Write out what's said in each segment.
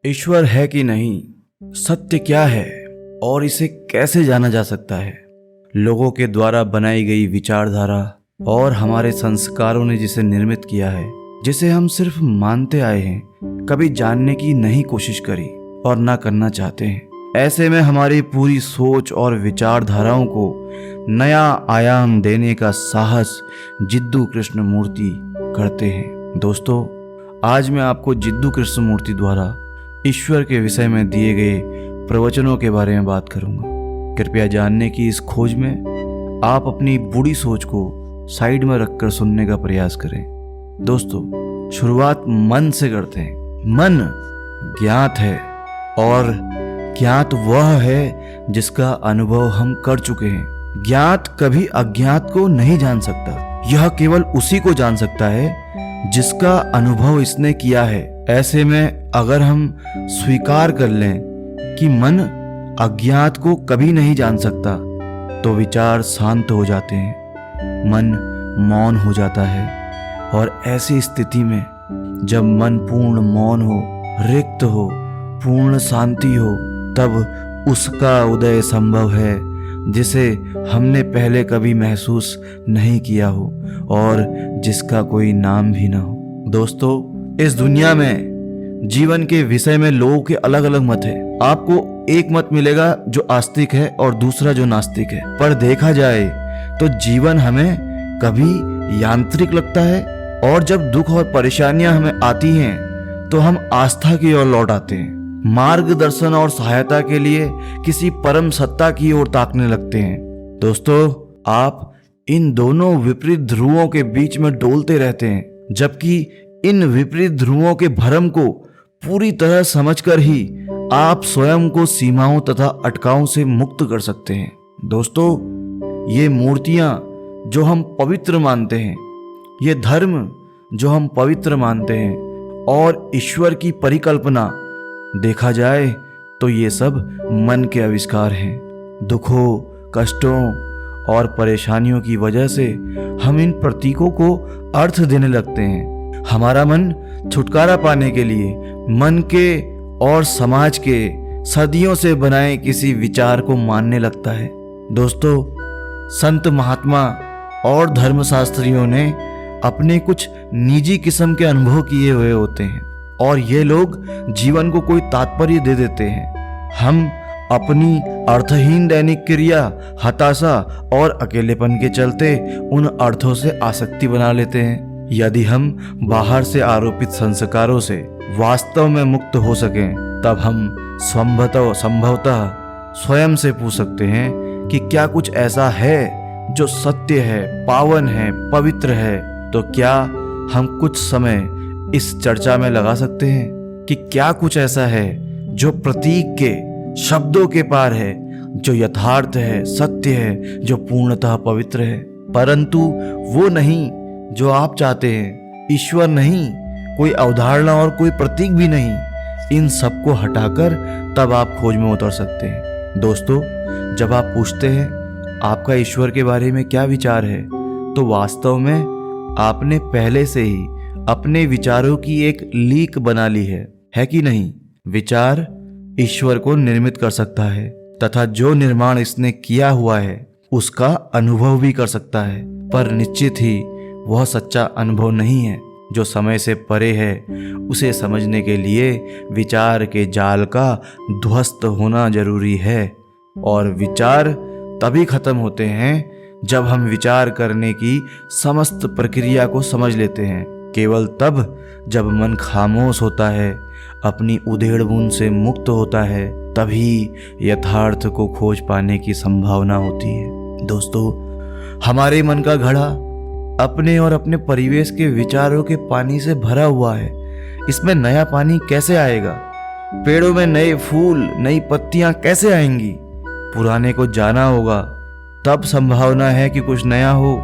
ईश्वर है कि नहीं, सत्य क्या है और इसे कैसे जाना जा सकता है। लोगों के द्वारा बनाई गई विचारधारा और हमारे संस्कारों ने जिसे निर्मित किया है, जिसे हम सिर्फ मानते आए हैं, कभी जानने की नहीं कोशिश करी और ना करना चाहते हैं। ऐसे में हमारी पूरी सोच और विचारधाराओं को नया आयाम देने का साहस जिद्दू कृष्णमूर्ति करते हैं। दोस्तों, आज मैं आपको जिद्दू कृष्णमूर्ति द्वारा ईश्वर के विषय में दिए गए प्रवचनों के बारे में बात करूंगा। कृपया जानने की इस खोज में आप अपनी बुरी सोच को साइड में रखकर सुनने का प्रयास करें। दोस्तों, शुरुआत मन से करते हैं। मन ज्ञात है और ज्ञात वह है जिसका अनुभव हम कर चुके हैं। ज्ञात कभी अज्ञात को नहीं जान सकता। यह केवल उसी को जान सकता है जिसका अनुभव इसने किया है। ऐसे में अगर हम स्वीकार कर लें कि मन अज्ञात को कभी नहीं जान सकता, तो विचार शांत हो जाते हैं, मन मौन हो जाता है। और ऐसी स्थिति में जब मन पूर्ण मौन हो, रिक्त हो, पूर्ण शांति हो, तब उसका उदय संभव है जिसे हमने पहले कभी महसूस नहीं किया हो और जिसका कोई नाम भी ना हो। दोस्तों, इस दुनिया में जीवन के विषय में लोगों के अलग अलग मत है। आपको एक मत मिलेगा जो आस्तिक है और दूसरा जो नास्तिक है। पर देखा जाए तो जीवन हमें कभी यांत्रिक लगता है और जब दुख और परेशानियां हमें आती हैं तो हम आस्था की ओर लौट आते हैं। मार्गदर्शन और सहायता के लिए किसी परम सत्ता की ओर ताकने लगते हैं। दोस्तों, आप इन दोनों विपरीत ध्रुवों के बीच में डोलते रहते हैं, जबकि इन विपरीत ध्रुवों के भ्रम को पूरी तरह समझकर ही आप स्वयं को सीमाओं तथा अटकावों से मुक्त कर सकते हैं। दोस्तों, ये मूर्तियां जो हम पवित्र मानते हैं, ये धर्म जो हम पवित्र मानते हैं और ईश्वर की परिकल्पना, देखा जाए तो ये सब मन के आविष्कार हैं। दुखों, कष्टों और परेशानियों की वजह से हम इन प्रतीकों को अर्थ देने लगते हैं। हमारा मन छुटकारा पाने के लिए मन के और समाज के सदियों से बनाए किसी विचार को मानने लगता है। दोस्तों, संत महात्मा और धर्मशास्त्रियों ने अपने कुछ निजी किस्म के अनुभव किए हुए होते हैं और ये लोग जीवन को कोई तात्पर्य दे देते हैं। हम अपनी अर्थहीन दैनिक क्रिया, हताशा और अकेलेपन के चलते उन अर्थों से आसक्ति बना लेते हैं। यदि हम बाहर से आरोपित संस्कारों से वास्तव में मुक्त हो सकें, तब हम संभवतः स्वयं से पूछ सकते हैं कि क्या कुछ ऐसा है जो सत्य है, पावन है, पवित्र है। तो क्या हम कुछ समय इस चर्चा में लगा सकते हैं कि क्या कुछ ऐसा है जो प्रतीक के, शब्दों के पार है, जो यथार्थ है, सत्य है, जो पूर्णतः पवित्र है। परंतु वो नहीं जो आप चाहते हैं, ईश्वर नहीं, कोई अवधारणा और कोई प्रतीक भी नहीं। इन सब को हटाकर तब आप खोज में उतर सकते हैं। दोस्तों, जब आप पूछते हैं आपका ईश्वर के बारे में क्या विचार है, तो वास्तव में आपने पहले से ही अपने विचारों की एक लीक बना ली है कि नहीं? विचार ईश्वर को निर्मित कर सकता है तथा जो निर्माण इसने किया हुआ है उसका अनुभव भी कर सकता है, पर निश्चित ही वह सच्चा अनुभव नहीं है। जो समय से परे है, उसे समझने के लिए विचार के जाल का ध्वस्त होना जरूरी है। और विचार तभी खत्म होते हैं जब हम विचार करने की समस्त प्रक्रिया को समझ लेते हैं। केवल तब जब मन खामोश होता है, अपनी उधेड़ बुन से मुक्त होता है, तभी यथार्थ को खोज पाने की संभावना होती है। दोस्तों, हमारे मन का घड़ा अपने और अपने परिवेश के विचारों के पानी से भरा हुआ है। इसमें नया पानी कैसे आएगा? पेड़ों में नए फूल, नई पत्तियां कैसे आएंगी? पुराने को जाना होगा, तब संभावना है कि कुछ नया हो।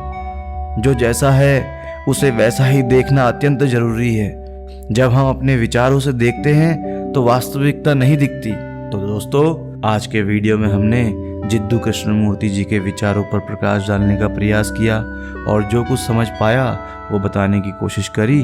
जो जैसा है उसे वैसा ही देखना अत्यंत जरूरी है। जब हम अपने विचारों से देखते हैं तो वास्तविकता नहीं दिखती। तो दोस्तों, आज के वीडियो में हमने जिद्दू कृष्णमूर्ति जी के विचारों पर प्रकाश डालने का प्रयास किया और जो कुछ समझ पाया वो बताने की कोशिश करी।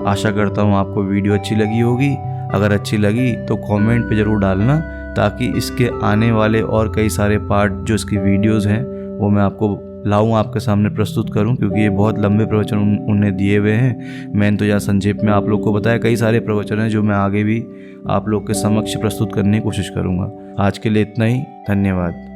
आशा करता हूँ आपको वीडियो अच्छी लगी होगी। अगर अच्छी लगी तो कमेंट पे ज़रूर डालना, ताकि इसके आने वाले और कई सारे पार्ट जो इसकी वीडियोस हैं वो मैं आपको लाऊं, आपके सामने प्रस्तुत करूं, क्योंकि ये बहुत लंबे प्रवचन उन्हें दिए हुए हैं। मैंने तो यहाँ संक्षेप में आप लोग को बताया, कई सारे प्रवचन हैं जो मैं आगे भी आप लोग के समक्ष प्रस्तुत करने की कोशिश करूँगा। आज के लिए इतना ही, धन्यवाद।